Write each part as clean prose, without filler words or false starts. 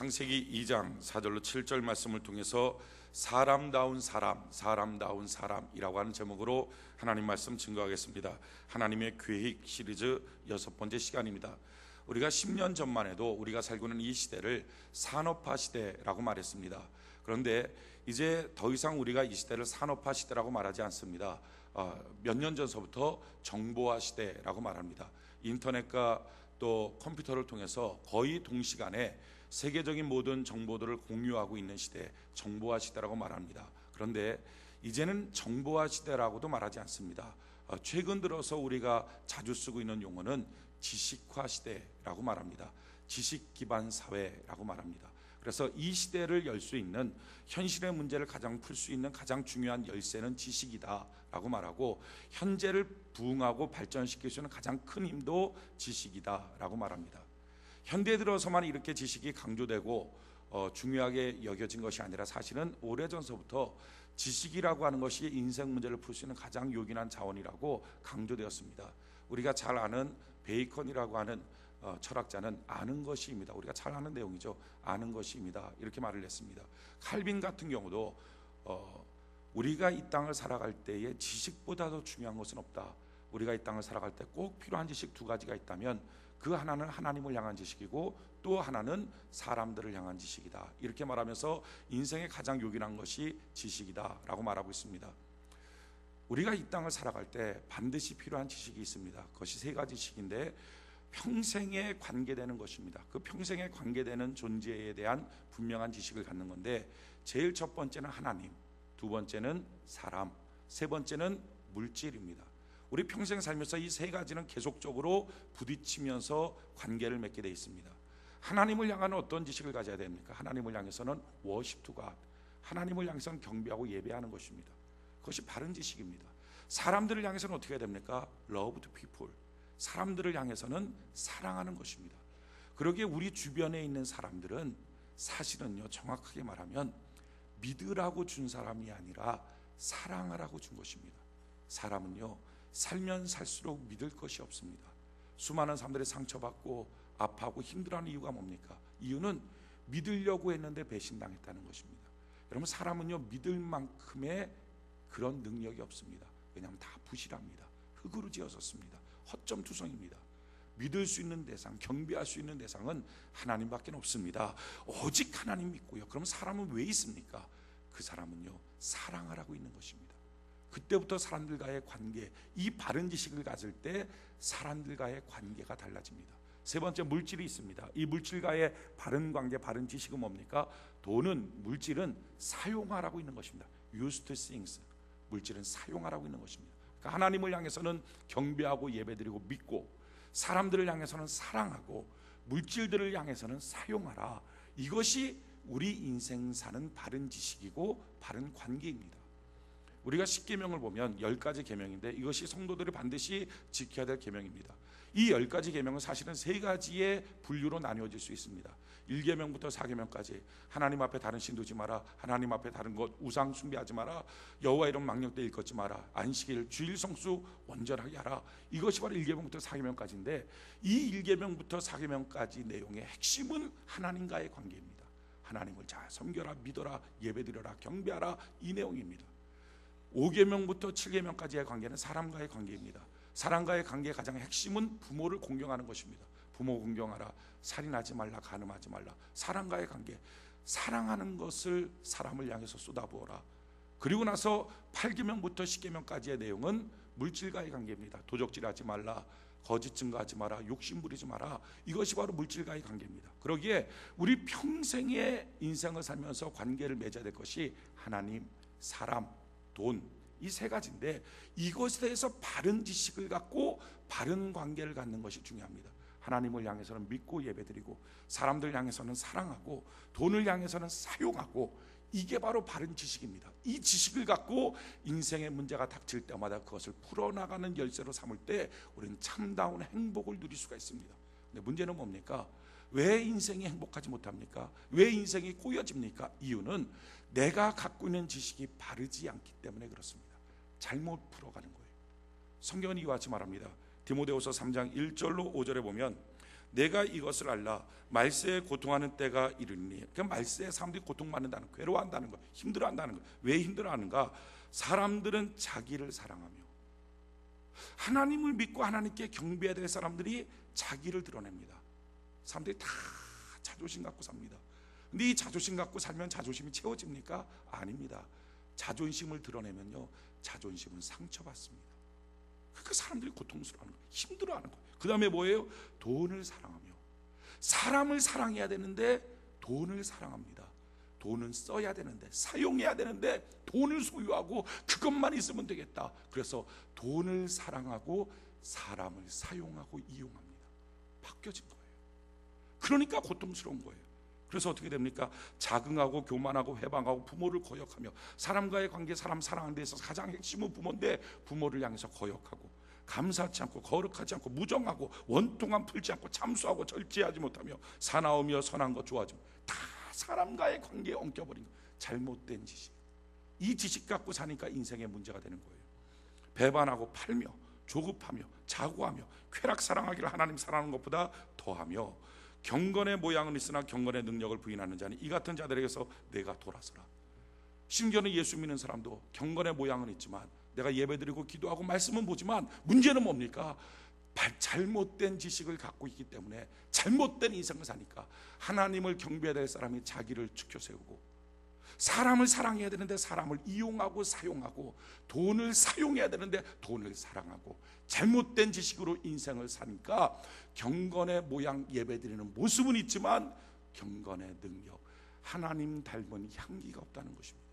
창세기 2장 4절로 7절 말씀을 통해서 사람다운 사람, 사람다운 사람이라고 하는 제목으로 하나님 말씀 증거하겠습니다. 하나님의 계획 시리즈 6번째 시간입니다. 우리가 10년 전만 해도 우리가 살고 있는 이 시대를 산업화 시대라고 말했습니다. 그런데 이제 더 이상 우리가 이 시대를 산업화 시대라고 말하지 않습니다. 몇 년 전서부터 정보화 시대라고 말합니다. 인터넷과 또 컴퓨터를 통해서 거의 동시간에 세계적인 모든 정보들을 공유하고 있는 시대, 정보화 시대라고 말합니다. 그런데 이제는 정보화 시대라고도 말하지 않습니다. 최근 들어서 우리가 자주 쓰고 있는 용어는 지식화 시대라고 말합니다. 지식 기반 사회라고 말합니다. 그래서 이 시대를 열 수 있는, 현실의 문제를 가장 풀 수 있는 가장 중요한 열쇠는 지식이다라고 말하고, 현재를 부흥하고 발전시킬 수 있는 가장 큰 힘도 지식이다라고 말합니다. 현대에 들어서만 이렇게 지식이 강조되고 중요하게 여겨진 것이 아니라 사실은 오래전서부터 지식이라고 하는 것이 인생 문제를 풀 수 있는 가장 요긴한 자원이라고 강조되었습니다. 우리가 잘 아는 베이컨이라고 하는 철학자는 아는 것이입니다. 우리가 잘 아는 내용이죠. 아는 것이입니다. 이렇게 말을 했습니다. 칼빈 같은 경우도 우리가 이 땅을 살아갈 때에 지식보다도 중요한 것은 없다. 우리가 이 땅을 살아갈 때 꼭 필요한 지식 두 가지가 있다면 그 하나는 하나님을 향한 지식이고 또 하나는 사람들을 향한 지식이다. 이렇게 말하면서 인생의 가장 요긴한 것이 지식이다라고 말하고 있습니다. 우리가 이 땅을 살아갈 때 반드시 필요한 지식이 있습니다. 그것이 세 가지 지식인데 평생에 관계되는 것입니다. 그 평생에 관계되는 존재에 대한 분명한 지식을 갖는 건데, 제일 첫 번째는 하나님, 두 번째는 사람, 세 번째는 물질입니다. 우리 평생 살면서 이 세 가지는 계속적으로 부딪히면서 관계를 맺게 되어 있습니다. 하나님을 향한 어떤 지식을 가져야 됩니까? 하나님을 향해서는 worship to God, 하나님을 향해서는 경배하고 예배하는 것입니다. 그것이 바른 지식입니다. 사람들을 향해서는 어떻게 해야 됩니까? love to people, 사람들을 향해서는 사랑하는 것입니다. 그러기에 우리 주변에 있는 사람들은 사실은요, 정확하게 말하면 믿으라고 준 사람이 아니라 사랑하라고 준 것입니다. 사람은요, 살면 살수록 믿을 것이 없습니다. 수많은 사람들이 상처받고 아파하고 힘들어하는 이유가 뭡니까? 이유는 믿으려고 했는데 배신당했다는 것입니다. 여러분, 사람은요, 믿을 만큼의 그런 능력이 없습니다. 왜냐하면 다 부실합니다. 흙으로 지어졌습니다. 허점투성입니다. 믿을 수 있는 대상, 경배할 수 있는 대상은 하나님밖에 없습니다. 오직 하나님 믿고요. 그럼 사람은 왜 있습니까? 그 사람은요, 사랑하라고 있는 것입니다. 그때부터 사람들과의 관계, 이 바른 지식을 가질 때 사람들과의 관계가 달라집니다. 세 번째, 물질이 있습니다. 이 물질과의 바른 관계, 바른 지식은 뭡니까? 물질은 사용하라고 있는 것입니다. use to things, 물질은 사용하라고 있는 것입니다. 그러니까 하나님을 향해서는 경배하고 예배드리고 믿고, 사람들을 향해서는 사랑하고, 물질들을 향해서는 사용하라. 이것이 우리 인생 사는 바른 지식이고 바른 관계입니다. 우리가 10계명을 보면 10가지 계명인데 이것이 성도들이 반드시 지켜야 될 계명입니다. 이 10가지 계명은 사실은 세 가지의 분류로 나뉘어질 수 있습니다. 1계명부터 4계명까지 하나님 앞에 다른 신 두지 마라, 하나님 앞에 다른 것 우상 숭배하지 마라, 여호와 이름 망령되 일컫지 마라, 안식일 주일 성수 온전하게 하라. 이것이 바로 1계명부터 4계명까지인데, 이 1계명부터 4계명까지 내용의 핵심은 하나님과의 관계입니다. 하나님을 잘 섬겨라, 믿어라, 예배드려라, 경배하라, 이 내용입니다. 5계명부터 7계명까지의 관계는 사람과의 관계입니다. 사람과의 관계의 가장 핵심은 부모를 공경하는 것입니다. 부모 공경하라, 살인하지 말라, 간음하지 말라. 사람과의 관계, 사랑하는 것을 사람을 향해서 쏟아부어라. 그리고 나서 8계명부터 10계명까지의 내용은 물질과의 관계입니다. 도적질하지 말라, 거짓 증거하지 마라, 욕심 부리지 마라. 이것이 바로 물질과의 관계입니다. 그러기에 우리 평생의 인생을 살면서 관계를 맺어야 될 것이 하나님, 사람, 돈, 이 세 가지인데, 이것에 대해서 바른 지식을 갖고 바른 관계를 갖는 것이 중요합니다. 하나님을 향해서는 믿고 예배드리고, 사람들 향해서는 사랑하고, 돈을 향해서는 사용하고, 이게 바로 바른 지식입니다. 이 지식을 갖고 인생의 문제가 닥칠 때마다 그것을 풀어나가는 열쇠로 삼을 때 우리는 참다운 행복을 누릴 수가 있습니다. 근데 문제는 뭡니까? 왜 인생이 행복하지 못합니까? 왜 인생이 꼬여집니까? 이유는 내가 갖고 있는 지식이 바르지 않기 때문에 그렇습니다. 잘못 풀어가는 거예요. 성경은 이와 같이 말합니다. 디모데후서 3장 1절로 5절에 보면, 내가 이것을 알라. 말세에 고통하는 때가 이르니. 그 말세에 사람들이 고통받는다는 거, 괴로워한다는 거, 힘들어한다는 거. 왜 힘들어하는가? 사람들은 자기를 사랑하며, 하나님을 믿고 하나님께 경배해야 될 사람들이 자기를 드러냅니다. 사람들이 다 자존심 갖고 삽니다. 근데 이 자존심 갖고 살면 자존심이 채워집니까? 아닙니다. 자존심을 드러내면요, 자존심은 상처받습니다. 그러니까 사람들이 고통스러워하는 거예요. 힘들어하는 거예요. 그 다음에 뭐예요? 돈을 사랑하며, 사람을 사랑해야 되는데 돈을 사랑합니다. 돈은 써야 되는데, 사용해야 되는데 돈을 소유하고 그것만 있으면 되겠다. 그래서 돈을 사랑하고 사람을 사용하고 이용합니다. 바뀌어진 거예요. 그러니까 고통스러운 거예요. 그래서 어떻게 됩니까? 자긍하고 교만하고 회방하고 부모를 거역하며, 사람과의 관계, 사람 사랑하는 데 있어서 가장 핵심은 부모인데 부모를 향해서 거역하고, 감사하지 않고, 거룩하지 않고, 무정하고, 원통함 풀지 않고, 참수하고, 절제하지 못하며, 사나우며 선한 것 좋아하지 못, 다 사람과의 관계에 엉켜버린 거, 잘못된 지식. 이 지식 갖고 사니까 인생에 문제가 되는 거예요. 배반하고 팔며, 조급하며, 자고하며, 쾌락 사랑하기를 하나님 사랑하는 것보다 더하며, 경건의 모양은 있으나 경건의 능력을 부인하는 자니 이 같은 자들에게서 내가 돌아서라. 심지어는 예수 믿는 사람도 경건의 모양은 있지만, 내가 예배드리고 기도하고 말씀은 보지만 문제는 뭡니까? 잘못된 지식을 갖고 있기 때문에 잘못된 인생을 사니까 하나님을 경배해야 될 사람이 자기를 지켜 세우고, 사람을 사랑해야 되는데 사람을 이용하고 사용하고, 돈을 사용해야 되는데 돈을 사랑하고, 잘못된 지식으로 인생을 사니까 경건의 모양 예배드리는 모습은 있지만 경건의 능력, 하나님 닮은 향기가 없다는 것입니다.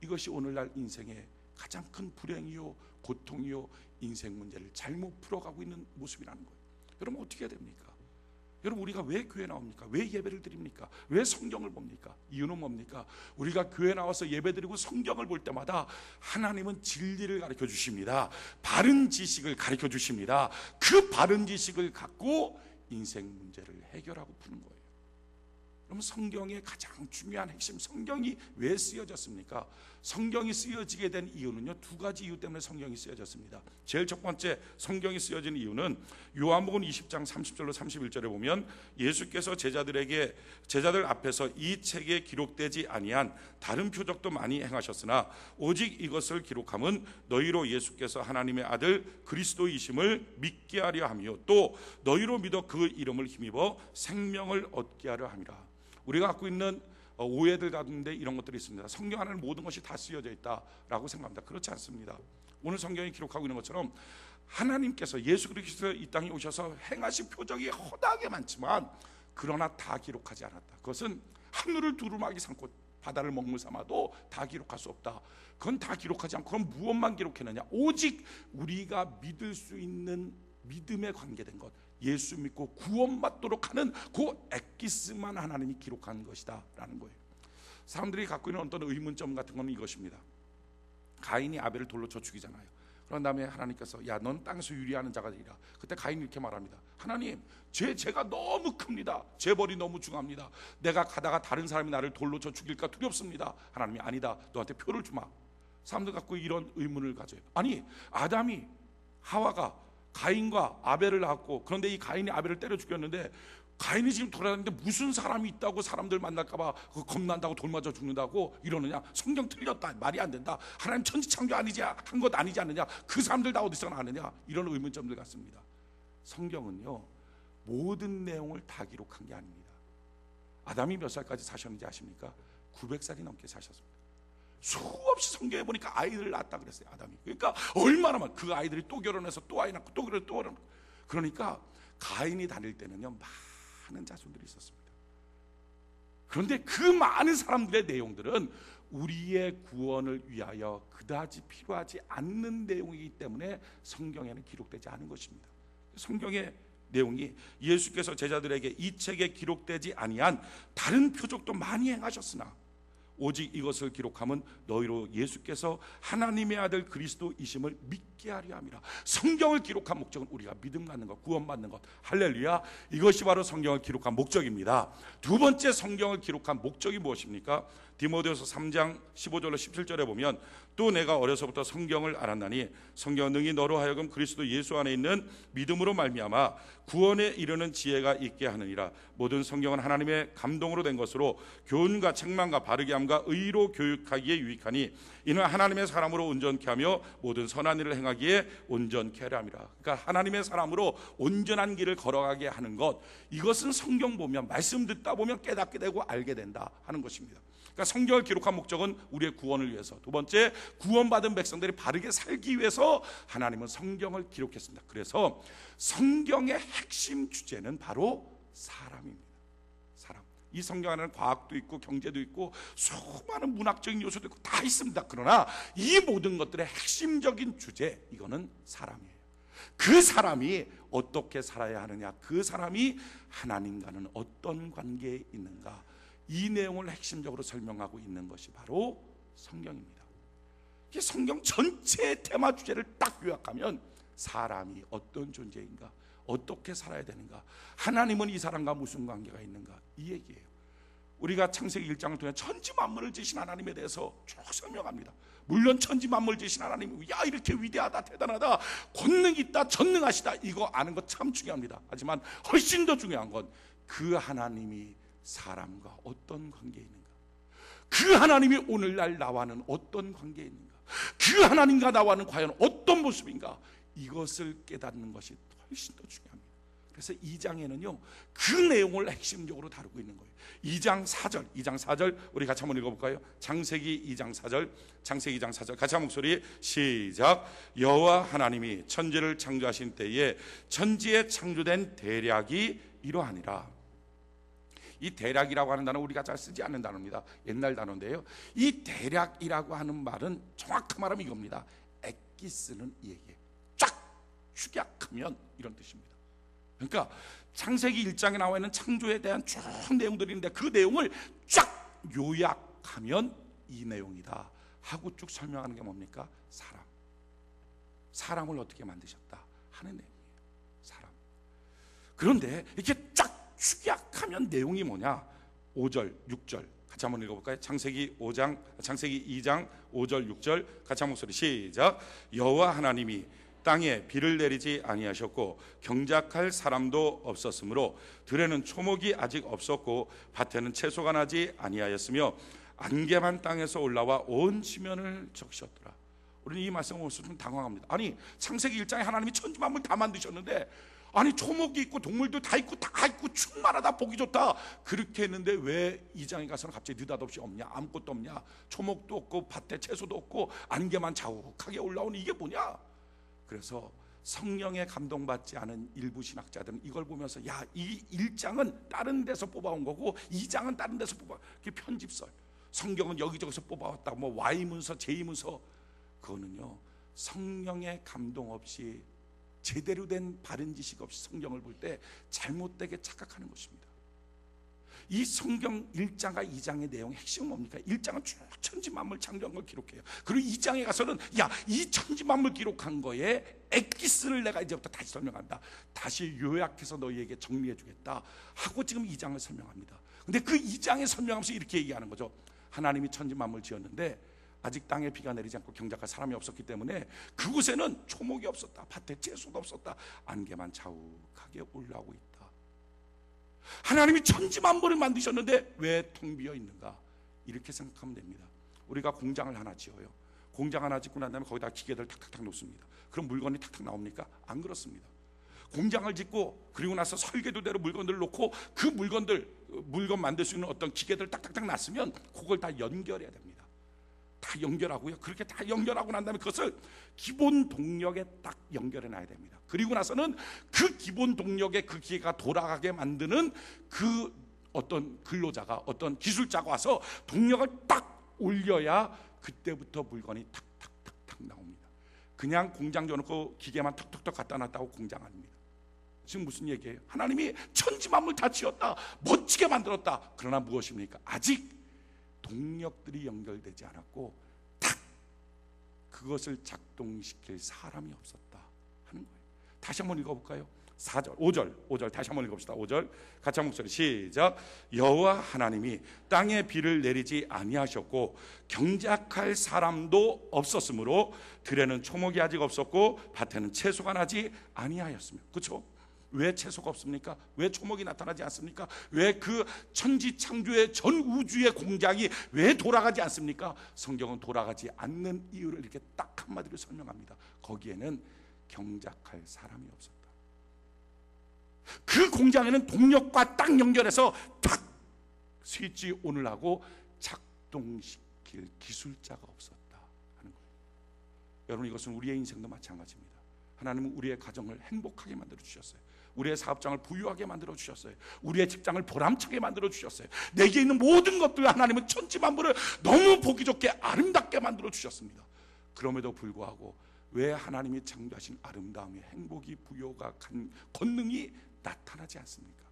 이것이 오늘날 인생의 가장 큰 불행이요 고통이요 인생 문제를 잘못 풀어가고 있는 모습이라는 거예요. 여러분 어떻게 해야 됩니까? 여러분 우리가 왜 교회 나옵니까? 왜 예배를 드립니까? 왜 성경을 봅니까? 이유는 뭡니까? 우리가 교회 나와서 예배드리고 성경을 볼 때마다 하나님은 진리를 가르쳐 주십니다. 바른 지식을 가르쳐 주십니다. 그 바른 지식을 갖고 인생 문제를 해결하고 푸는 거예요. 그러면 성경의 가장 중요한 핵심, 성경이 왜 쓰여졌습니까? 성경이 쓰여지게 된 이유는요, 두 가지 이유 때문에 성경이 쓰여졌습니다. 제일 첫 번째 성경이 쓰여진 이유는 요한복음 20장 30절로 31절에 보면 예수께서 제자들 앞에서 이 책에 기록되지 아니한 다른 표적도 많이 행하셨으나 오직 이것을 기록함은 너희로 예수께서 하나님의 아들 그리스도이심을 믿게 하려 하며, 또 너희로 믿어 그 이름을 힘입어 생명을 얻게 하려 함이라. 우리가 갖고 있는 오해들 가운데 이런 것들이 있습니다. 성경 안에는 모든 것이 다 쓰여져 있다라고 생각합니다. 그렇지 않습니다. 오늘 성경이 기록하고 있는 것처럼 하나님께서 예수 그리스도 이 땅에 오셔서 행하신 표적이 허다하게 많지만 그러나 다 기록하지 않았다. 그것은 하늘을 두루마기 삼고 바다를 먹물 삼아도 다 기록할 수 없다. 그건 다 기록하지 않고 그럼 무엇만 기록했느냐? 오직 우리가 믿을 수 있는 믿음에 관계된 것, 예수 믿고 구원받도록 하는 그 엑기스만 하나님이 기록한 것이다 라는 거예요. 사람들이 갖고 있는 어떤 의문점 같은 거는 이것입니다. 가인이 아벨을 돌로 쳐 죽이잖아요. 그런 다음에 하나님께서 야, 넌 땅에서 유리하는 자가 되리라. 그때 가인이 이렇게 말합니다. 하나님, 죄가 너무 큽니다. 죄벌이 너무 중합니다. 내가 가다가 다른 사람이 나를 돌로 쳐 죽일까 두렵습니다. 하나님이 아니다, 너한테 표를 주마. 사람들 갖고 이런 의문을 가져요. 아니, 아담이 하와가 가인과 아벨을 낳았고, 그런데 이 가인이 아벨을 때려 죽였는데 가인이 지금 돌아다니는데 무슨 사람이 있다고 사람들 만날까봐 겁난다고 돌 맞아 죽는다고 이러느냐? 성경 틀렸다, 말이 안 된다. 하나님 천지창조 아니지, 한 것 아니지 않느냐? 그 사람들 다 어디서 나느냐? 이런 의문점들 같습니다. 성경은요, 모든 내용을 다 기록한 게 아닙니다. 아담이 몇 살까지 사셨는지 아십니까? 900살이 넘게 사셨습니다. 수없이 성경에 보니까 아이들을 낳았다 그랬어요, 아담이. 그러니까 얼마나 많은, 그 아이들이 또 결혼해서 또 아이 낳고 또 결혼해서 또 결혼. 그러니까 가인이 다닐 때는요, 많은 자손들이 있었습니다. 그런데 그 많은 사람들의 내용들은 우리의 구원을 위하여 그다지 필요하지 않는 내용이기 때문에 성경에는 기록되지 않은 것입니다. 성경의 내용이 예수께서 제자들에게 이 책에 기록되지 아니한 다른 표적도 많이 행하셨으나 오직 이것을 기록함은 너희로 예수께서 하나님의 아들 그리스도이심을 믿게 하려 함이라. 성경을 기록한 목적은 우리가 믿음 갖는 것, 구원받는 것. 할렐루야. 이것이 바로 성경을 기록한 목적입니다. 두 번째 성경을 기록한 목적이 무엇입니까? 디모데후서 3장 15절로 17절에 보면 또 내가 어려서부터 성경을 알았나니 성경은 능히 너로 하여금 그리스도 예수 안에 있는 믿음으로 말미암아 구원에 이르는 지혜가 있게 하느니라. 모든 성경은 하나님의 감동으로 된 것으로 교훈과 책망과 바르게 함과 의로 교육하기에 유익하니 이는 하나님의 사람으로 온전케 하며 모든 선한 일을 행하기에 온전케 하려 함이라. 그러니까 하나님의 사람으로 온전한 길을 걸어가게 하는 것, 이것은 성경 보면 말씀 듣다 보면 깨닫게 되고 알게 된다 하는 것입니다. 그러니까 성경을 기록한 목적은 우리의 구원을 위해서, 두 번째 구원받은 백성들이 바르게 살기 위해서 하나님은 성경을 기록했습니다. 그래서 성경의 핵심 주제는 바로 사람입니다. 사람. 이 성경 안에는 과학도 있고 경제도 있고 수많은 문학적인 요소도 있고 다 있습니다. 그러나 이 모든 것들의 핵심적인 주제, 이거는 사람이에요. 그 사람이 어떻게 살아야 하느냐, 그 사람이 하나님과는 어떤 관계에 있는가, 이 내용을 핵심적으로 설명하고 있는 것이 바로 성경입니다. 이 성경 전체의 테마 주제를 딱 요약하면 사람이 어떤 존재인가, 어떻게 살아야 되는가, 하나님은 이 사람과 무슨 관계가 있는가, 이 얘기예요. 우리가 창세기 1장을 통해 천지 만물을 지으신 하나님에 대해서 쭉 설명합니다. 물론 천지 만물을 지으신 하나님, 야 이렇게 위대하다, 대단하다, 권능 있다, 전능하시다, 이거 아는 것 참 중요합니다. 하지만 훨씬 더 중요한 건 그 하나님이 사람과 어떤 관계에 있는가, 그 하나님이 오늘날 나와는 어떤 관계에 있는가, 그 하나님과 나와는 과연 어떤 모습인가, 이것을 깨닫는 것이 훨씬 더 중요합니다. 그래서 2장에는요 그 내용을 핵심적으로 다루고 있는 거예요. 2장 4절 우리 같이 한번 읽어볼까요? 창세기 2장 4절, 창세기 2장 4절 같이 한 목소리 시작. 여호와 하나님이 천지를 창조하신 때에 천지에 창조된 대략이 이러하니라. 이 대략이라고 하는 단어는 우리가 잘 쓰지 않는 단어입니다. 옛날 단어인데요, 이 대략이라고 하는 말은 정확한 말하면 이겁니다. 엑기스는 이 얘기예요. 쫙 축약하면 이런 뜻입니다. 그러니까 창세기 1장에 나와 있는 창조에 대한 쭉 내용들이 있는데 그 내용을 쫙 요약하면 이 내용이다 하고 쭉 설명하는 게 뭡니까? 사람을 어떻게 만드셨다 하는 내용이에요. 사람. 그런데 이렇게 쫙 축약하면 내용이 뭐냐? 5절, 6절 같이 한번 읽어볼까요? 창세기 2장 5절, 6절 같이 한 목소리 시작. 여호와 하나님이 땅에 비를 내리지 아니하셨고 경작할 사람도 없었으므로 들에는 초목이 아직 없었고 밭에는 채소가 나지 아니하였으며 안개만 땅에서 올라와 온 지면을 적셨더라. 우리는 이 말씀을 보면서 좀 당황합니다. 아니 창세기 1장에 하나님이 천지 만물 다 만드셨는데, 아니 초목이 있고 동물도 다 있고 충만하다, 보기 좋다, 그렇게 했는데 왜 2장에 가서는 갑자기 느닷없이 없냐, 아무것도 없냐, 초목도 없고 밭에 채소도 없고 안개만 자욱하게 올라오는 이게 뭐냐? 그래서 성령에 감동받지 않은 일부 신학자들은 이걸 보면서 야, 이 1장은 다른 데서 뽑아온 거고 2장은 다른 데서 이게 편집설, 성경은 여기저기서 뽑아왔다, 뭐 Y문서, J문서, 그거는요 성령의 감동 없이 제대로 된 바른 지식 없이 성경을 볼 때 잘못되게 착각하는 것입니다. 이 성경 1장과 2장의 내용의 핵심은 뭡니까? 1장은 쭉 천지 만물 창조한 걸 기록해요. 그리고 2장에 가서는 야, 이 천지 만물 기록한 거에 엑기스를 내가 이제부터 다시 설명한다, 다시 요약해서 너희에게 정리해 주겠다 하고 지금 2장을 설명합니다. 근데 그 2장에 설명하면서 이렇게 얘기하는 거죠. 하나님이 천지 만물 지었는데 아직 땅에 비가 내리지 않고 경작할 사람이 없었기 때문에 그곳에는 초목이 없었다, 밭에 채소도 없었다, 안개만 자욱하게 올라오고 있다. 하나님이 천지 만물을 만드셨는데 왜 텅 비어 있는가? 이렇게 생각하면 됩니다. 우리가 공장을 하나 지어요. 공장 하나 짓고 난 다음에 거기다 기계들 탁탁탁 놓습니다. 그럼 물건이 탁탁 나옵니까? 안 그렇습니다. 공장을 짓고 그리고 나서 설계도대로 물건들을 놓고 그 물건 만들 수 있는 어떤 기계들 딱딱딱 놨으면 그걸 다 연결해야 됩니다. 다 연결하고요. 그렇게 다 연결하고 난 다음에 그것을 기본 동력에 딱 연결해 놔야 됩니다. 그리고 나서는 그 기본 동력에 그 기계가 돌아가게 만드는 그 어떤 근로자가, 어떤 기술자가 와서 동력을 딱 올려야 그때부터 물건이 탁탁탁탁 나옵니다. 그냥 공장 줘놓고 기계만 턱턱턱 갖다 놨다고 공장 아닙니다. 지금 무슨 얘기예요? 하나님이 천지 만물 다 지었다, 멋지게 만들었다. 그러나 무엇입니까? 아직 동력들이 연결되지 않았고 탁 그것을 작동시킬 사람이 없었다 하는 거예요. 다시 한번 읽어볼까요? 4절, 5절 다시 한번 읽읍시다. 5절 같이 한 목소리 시작. 여호와 하나님이 땅에 비를 내리지 아니하셨고 경작할 사람도 없었으므로 들에는 초목이 아직 없었고 밭에는 채소가 나지 아니하였으며. 그렇죠? 왜 채소가 없습니까? 왜 초목이 나타나지 않습니까? 왜 그 천지창조의 전 우주의 공작이 왜 돌아가지 않습니까? 성경은 돌아가지 않는 이유를 이렇게 딱 한마디로 설명합니다. 거기에는 경작할 사람이 없었다. 그 공장에는 동력과 딱 연결해서 탁 스위치 온을 하고 작동시킬 기술자가 없었다 하는 거예요. 여러분, 이것은 우리의 인생도 마찬가지입니다. 하나님은 우리의 가정을 행복하게 만들어 주셨어요. 우리의 사업장을 부유하게 만들어 주셨어요. 우리의 직장을 보람차게 만들어 주셨어요. 내게 있는 모든 것들 하나님은 천지만물을 너무 보기 좋게 아름답게 만들어 주셨습니다. 그럼에도 불구하고 왜 하나님이 창조하신 아름다움이, 행복이, 부여가, 권능이 나타나지 않습니까?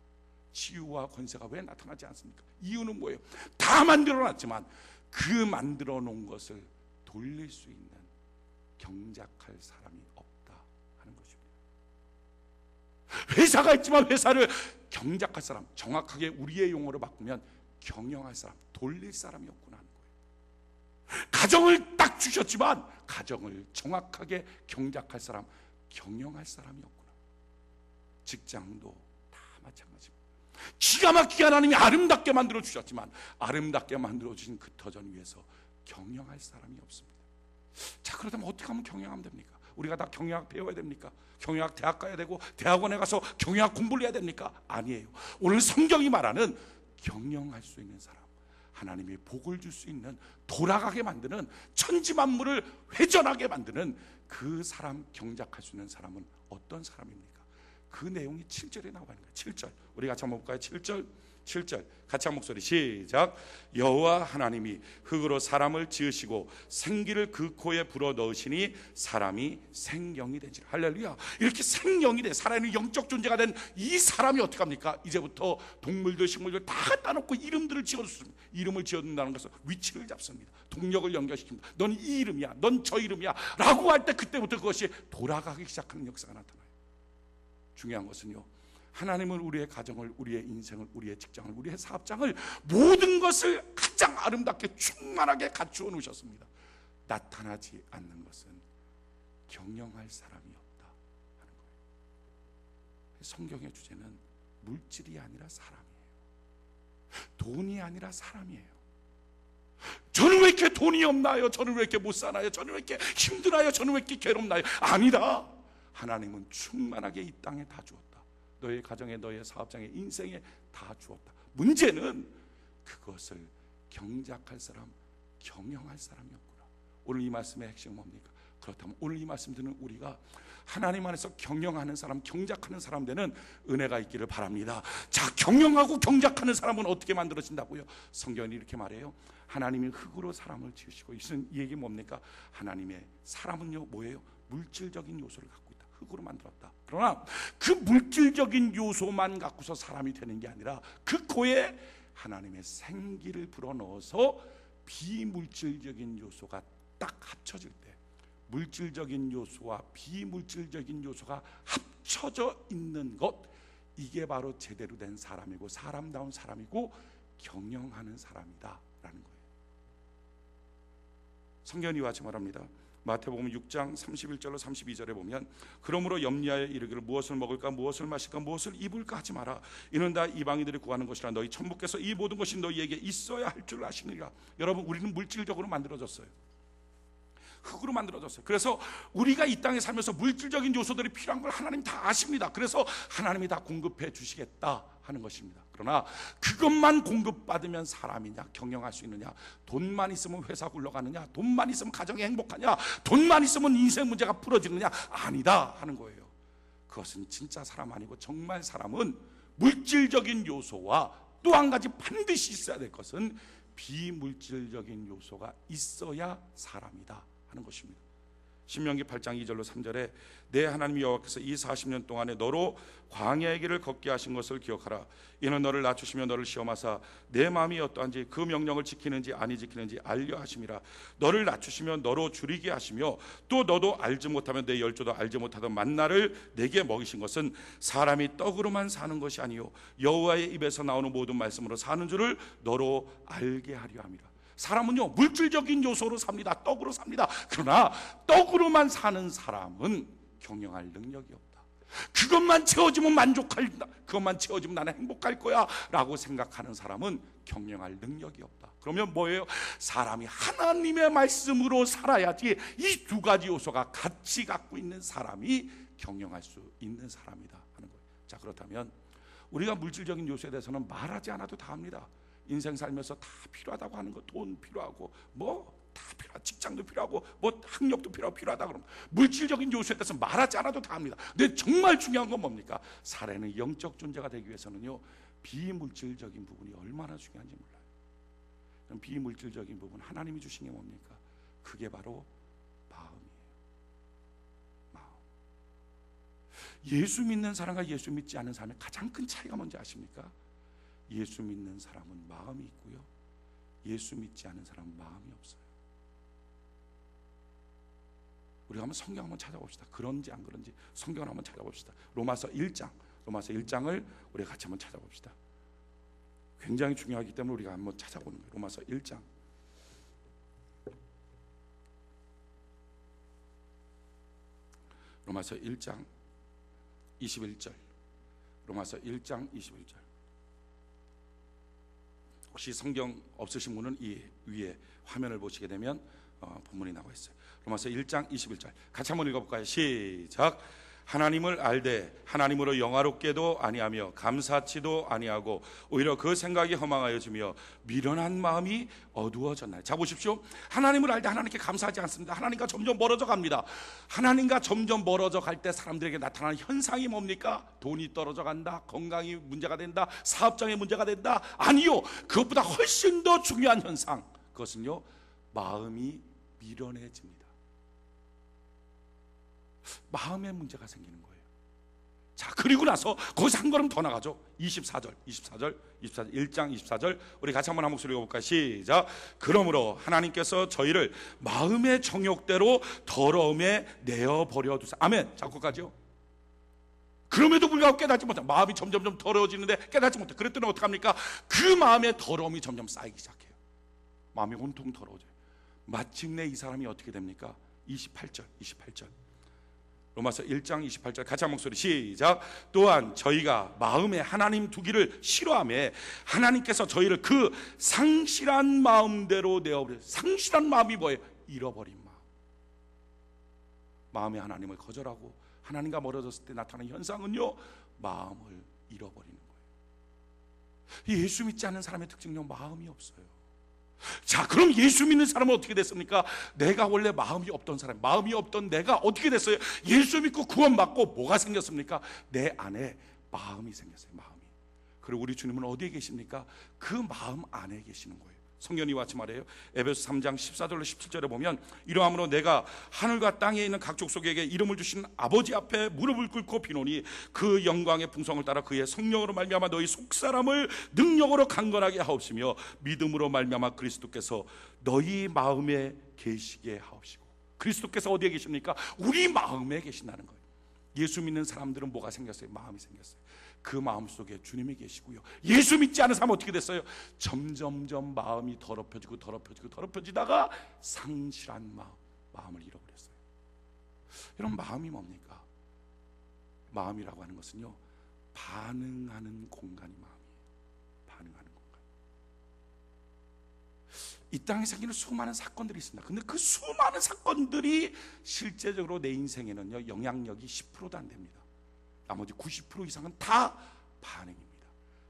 치유와 권세가 왜 나타나지 않습니까? 이유는 뭐예요? 다 만들어놨지만 그 만들어 놓은 것을 돌릴 수 있는 경작할 사람이 없다 하는 것입니다. 회사가 있지만 회사를 경작할 사람, 정확하게 우리의 용어로 바꾸면 경영할 사람, 돌릴 사람이 없구나 하는 거예요. 가정을 딱 주셨지만 가정을 정확하게 경작할 사람, 경영할 사람이 없구나. 직장도 다 마찬가지입니다. 기가 막히게 하나님이 아름답게 만들어 주셨지만 아름답게 만들어 주신 그 터전 위에서 경영할 사람이 없습니다. 자, 그렇다면 어떻게 하면 경영하면 됩니까? 우리가 다 경영학 배워야 됩니까? 경영학 대학 가야 되고 대학원에 가서 경영학 공부를 해야 됩니까? 아니에요. 오늘 성경이 말하는 경영할 수 있는 사람, 하나님이 복을 줄 수 있는, 돌아가게 만드는, 천지만물을 회전하게 만드는 그 사람, 경작할 수 있는 사람은 어떤 사람입니까? 그 내용이 7절에 나와 있는 거예요. 7절 우리 같이 한번 볼까요? 7절 같이 한 목소리 시작. 여호와 하나님이 흙으로 사람을 지으시고 생기를 그 코에 불어 넣으시니 사람이 생경이 되지라. 할렐루야. 이렇게 생경이 돼, 살아있는 영적 존재가 된 이 사람이 어떻게 합니까? 이제부터 동물들, 식물들 다 갖다 놓고 이름들을 지어줬습니다. 이름을 지어준다는 것은 위치를 잡습니다. 동력을 연결시킵니다. 넌 이 이름이야, 넌 저 이름이야 라고 할 때 그때부터 그것이 돌아가기 시작하는 역사가 나타나요. 중요한 것은요, 하나님은 우리의 가정을, 우리의 인생을, 우리의 직장을, 우리의 사업장을, 모든 것을 가장 아름답게 충만하게 갖추어 놓으셨습니다. 나타나지 않는 것은 경영할 사람이 없다 하는 거예요. 성경의 주제는 물질이 아니라 사람이에요. 돈이 아니라 사람이에요. 저는 왜 이렇게 돈이 없나요? 저는 왜 이렇게 못 사나요? 저는 왜 이렇게 힘드나요? 저는 왜 이렇게 괴롭나요? 아니다. 하나님은 충만하게 이 땅에 다 주었다. 너의 가정에, 너의 사업장에, 인생에 다 주었다. 문제는 그것을 경작할 사람, 경영할 사람이 없구나. 오늘 이 말씀의 핵심은 뭡니까? 그렇다면 오늘 이 말씀 듣는 우리가 하나님 안에서 경영하는 사람, 경작하는 사람 되는 은혜가 있기를 바랍니다. 자, 경영하고 경작하는 사람은 어떻게 만들어진다고요? 성경이 이렇게 말해요. 하나님이 흙으로 사람을 지으시고, 이 얘기 뭡니까? 하나님의 사람은요 뭐예요? 물질적인 요소를 갖고 있다. 흙으로 만들었다. 그러나 그 물질적인 요소만 갖고서 사람이 되는 게 아니라 그 코에 하나님의 생기를 불어넣어서 비물질적인 요소가 딱 합쳐질 때, 물질적인 요소와 비물질적인 요소가 합쳐져 있는 것, 이게 바로 제대로 된 사람이고 사람다운 사람이고 경영하는 사람이다 라는 거예요. 성경이 이와 같이 말합니다. 마태복음 6장 31절로 32절에 보면, 그러므로 염려하여 이르기를 무엇을 먹을까, 무엇을 마실까, 무엇을 입을까 하지 마라. 이는 다 이방인들이 구하는 것이라. 너희 천부께서 이 모든 것이 너희에게 있어야 할 줄 아시느니라. 여러분, 우리는 물질적으로 만들어졌어요. 흙으로 만들어졌어요. 그래서 우리가 이 땅에 살면서 물질적인 요소들이 필요한 걸 하나님 다 아십니다. 그래서 하나님이 다 공급해 주시겠다 하는 것입니다. 그러나 그것만 공급받으면 사람이냐, 경영할 수 있느냐, 돈만 있으면 회사 굴러가느냐, 돈만 있으면 가정이 행복하냐, 돈만 있으면 인생 문제가 풀어지느냐, 아니다 하는 거예요. 그것은 진짜 사람 아니고, 정말 사람은 물질적인 요소와 또 한 가지 반드시 있어야 될 것은 비물질적인 요소가 있어야 사람이다 하는 것입니다. 신명기 8장 2절로 3절에 내 하나님 여호와께서 이 40년 동안에 너로 광야의 길을 걷게 하신 것을 기억하라. 이는 너를 낮추시며 너를 시험하사 내 마음이 어떠한지 그 명령을 지키는지 아니 지키는지 알려 하심이라. 너를 낮추시며 너로 줄이게 하시며 또 너도 알지 못하면 내 열조도 알지 못하던 만나를 내게 먹이신 것은 사람이 떡으로만 사는 것이 아니요 여호와의 입에서 나오는 모든 말씀으로 사는 줄을 너로 알게 하려 함이라. 사람은요 물질적인 요소로 삽니다. 떡으로 삽니다. 그러나 떡으로만 사는 사람은 경영할 능력이 없다. 그것만 채워지면 만족한다. 그것만 채워지면 나는 행복할 거야 라고 생각하는 사람은 경영할 능력이 없다. 그러면 뭐예요? 사람이 하나님의 말씀으로 살아야지 이 두 가지 요소가 같이 갖고 있는 사람이 경영할 수 있는 사람이다 하는 거예요. 자, 그렇다면 우리가 물질적인 요소에 대해서는 말하지 않아도 다 합니다. 인생 살면서 다 필요하다고 하는 거, 돈 필요하고 뭐 다 필요하고 직장도 필요하고 뭐 학력도 필요하다 그러면 물질적인 요소에 대해서 말하지 않아도 다 합니다. 근데 정말 중요한 건 뭡니까? 살아있는 영적 존재가 되기 위해서는요 비물질적인 부분이 얼마나 중요한지 몰라요. 그럼 비물질적인 부분 하나님이 주신 게 뭡니까? 그게 바로 마음이에요. 마음. 예수 믿는 사람과 예수 믿지 않는 사람의 가장 큰 차이가 뭔지 아십니까? 예수 믿는 사람은 마음이 있고요 예수 믿지 않는 사람은 마음이 없어요. 우리가 한번 성경 한번 찾아봅시다. 그런지 안 그런지 성경을 한번 찾아봅시다. 로마서 1장을 우리가 같이 한번 찾아봅시다. 굉장히 중요하기 때문에 우리가 한번 찾아보는 거예요. 로마서 1장 로마서 1장 21절 로마서 1장 21절. 혹시 성경 없으신 분은 이 위에 화면을 보시게 되면 본문이 나와 있어요. 로마서 1장 21절 같이 한번 읽어볼까요? 시작. 하나님을 알되 하나님으로 영화롭게도 아니하며 감사치도 아니하고 오히려 그 생각이 허망하여지며 미련한 마음이 어두워졌나요? 자, 보십시오. 하나님을 알되 하나님께 감사하지 않습니다. 하나님과 점점 멀어져 갑니다. 하나님과 점점 멀어져 갈 때 사람들에게 나타나는 현상이 뭡니까? 돈이 떨어져 간다, 건강이 문제가 된다, 사업장에 문제가 된다. 아니요, 그것보다 훨씬 더 중요한 현상, 그것은요 마음이 미련해집니다. 마음에 문제가 생기는 거예요. 자, 그리고 나서 거기서 한 걸음 더 나가죠. 24절 1장 24절 우리 같이 한번 한 목소리 읽어볼까요? 시작. 그러므로 하나님께서 저희를 마음의 정욕대로 더러움에 내어버려 두사. 아멘. 자, 거기까지요. 그럼에도 불구하고 깨닫지 못해. 마음이 점점 더러워지는데 깨닫지 못해. 그랬더니 어떡합니까? 그 마음의 더러움이 점점 쌓이기 시작해요. 마음이 온통 더러워져요. 마침내 이 사람이 어떻게 됩니까? 28절 로마서 1장 28절 같이 한 목소리 시작. 또한 저희가 마음에 하나님 두기를 싫어하며 하나님께서 저희를 그 상실한 마음대로 내어버려. 상실한 마음이 뭐예요? 잃어버린 마음. 마음에 하나님을 거절하고 하나님과 멀어졌을 때 나타나는 현상은요 마음을 잃어버리는 거예요. 예수 믿지 않는 사람의 특징은요 마음이 없어요. 자, 그럼 예수 믿는 사람은 어떻게 됐습니까? 내가 원래 마음이 없던 사람, 마음이 없던 내가 어떻게 됐어요? 예수 믿고 구원받고 뭐가 생겼습니까? 내 안에 마음이 생겼어요. 마음이. 그리고 우리 주님은 어디에 계십니까? 그 마음 안에 계시는 거예요. 성경이 같이 말해요. 에베소 3장 14절로 17절에 보면 이러함으로 내가 하늘과 땅에 있는 각 족속에게 이름을 주신 아버지 앞에 무릎을 꿇고 비노니 그 영광의 풍성을 따라 그의 성령으로 말미암아 너희 속사람을 능력으로 강건하게 하옵시며 믿음으로 말미암아 그리스도께서 너희 마음에 계시게 하옵시고. 그리스도께서 어디에 계십니까? 우리 마음에 계신다는 거예요. 예수 믿는 사람들은 뭐가 생겼어요? 마음이 생겼어요. 그 마음 속에 주님이 계시고요. 예수 믿지 않은 사람은 어떻게 됐어요? 점점점 마음이 더럽혀지다가 상실한 마음을 잃어버렸어요. 여러분, 마음이 뭡니까? 마음이라고 하는 것은요 반응하는 공간이 마음이에요. 반응하는 공간. 이 땅에 생기는 수많은 사건들이 있습니다. 근데 그 수많은 사건들이 실제적으로 내 인생에는요 영향력이 10%도 안 됩니다. 나머지 90% 이상은 다 반응입니다.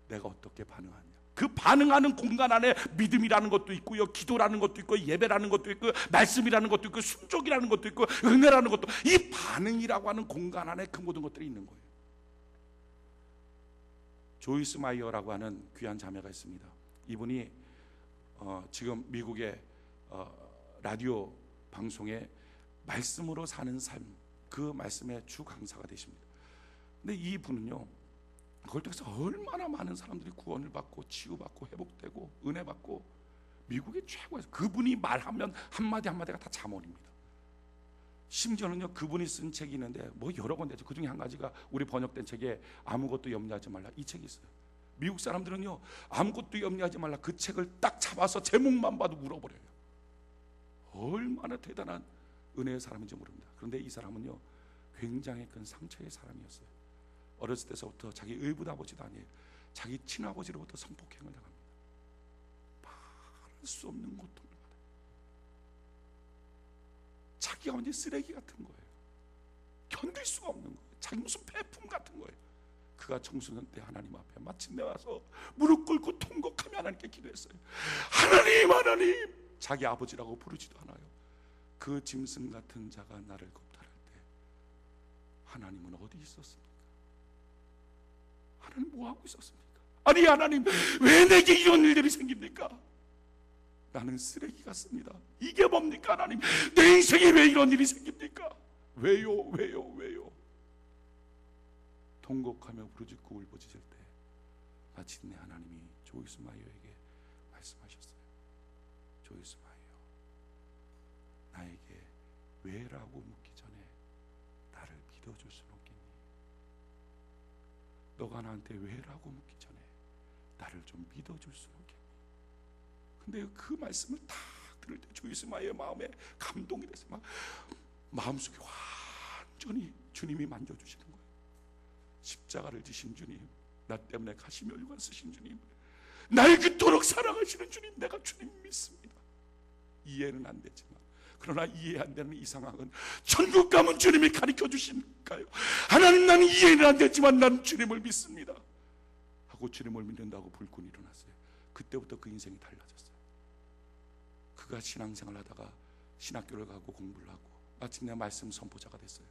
내가 어떻게 반응하냐. 그 반응하는 공간 안에 믿음이라는 것도 있고요, 기도라는 것도 있고, 예배라는 것도 있고, 말씀이라는 것도 있고, 순종이라는 것도 있고, 은혜라는 것도, 이 반응이라고 하는 공간 안에 그 모든 것들이 있는 거예요. 조이스 마이어라고 하는 귀한 자매가 있습니다. 이분이 지금 미국의 라디오 방송에 말씀으로 사는 삶, 그 말씀의 주 강사가 되십니다. 근데 이분은요, 그걸 통해서 얼마나 많은 사람들이 구원을 받고 치유받고 회복되고 은혜 받고, 미국의 최고에서 그분이 말하면 한마디 한마디가 다 잠언입니다. 심지어는요, 그분이 쓴 책이 있는데 뭐 여러 권이죠. 그 중에 한 가지가 우리 번역된 책에 아무것도 염려하지 말라, 이 책이 있어요. 미국 사람들은요, 아무것도 염려하지 말라 그 책을 딱 잡아서 제목만 봐도 울어버려요. 얼마나 대단한 은혜의 사람인지 모릅니다. 그런데 이 사람은요, 굉장히 큰 상처의 사람이었어요. 어렸을 때서부터 자기 의붓 아버지도 아니에요. 자기 친아버지로부터 성폭행을 당합니다. 말할 수 없는 고통을 받아요. 자기가 완전 쓰레기 같은 거예요. 견딜 수가 없는 거예요. 자기 무슨 폐품 같은 거예요. 그가 청소년 때 하나님 앞에 마침내 와서 무릎 꿇고 통곡하며 하나님께 기도했어요. 하나님, 하나님, 자기 아버지라고 부르지도 않아요. 그 짐승 같은 자가 나를 겁탈할 때 하나님은 어디 있었습니까? 하나님 뭐 하고 있었습니까? 아니, 하나님, 왜 내게 이런 일들이 생깁니까? 나는 쓰레기 같습니다. 이게 뭡니까? 하나님, 내 인생에 왜 이런 일이 생깁니까? 왜요? 왜요? 왜요? 통곡하며 부르짖고 울부짖을 때 마침내 하나님이 조이스 마이어에게 말씀하셨어요. 조이스 마이어, 나에게 왜라고 묻기 전에 나를 믿어줄 수는 없겠니? 너가 나한테 왜라고 묻기 전에 나를 좀 믿어줄 수는 없겠니? 근데 그 말씀을 딱 들을 때 조이스 마이어의 마음에 감동이 됐어요. 막 마음속에 완전히 주님이 만져주시는 거예요. 십자가를 지신 주님, 나 때문에 가시면류관 쓰신 주님, 날 그토록 사랑하시는 주님, 내가 주님 믿습니다. 이해는 안 되지만, 그러나 이해 안 되는 이 상황은 천국 가면 주님이 가르쳐 주시니까요. 하나님, 나는 이해는 안 되지만 나는 주님을 믿습니다 하고 주님을 믿는다고 불끈 일어났어요. 그때부터 그 인생이 달라졌어요. 그가 신앙생활을 하다가 신학교를 가고 공부를 하고 마침내 말씀 선포자가 됐어요.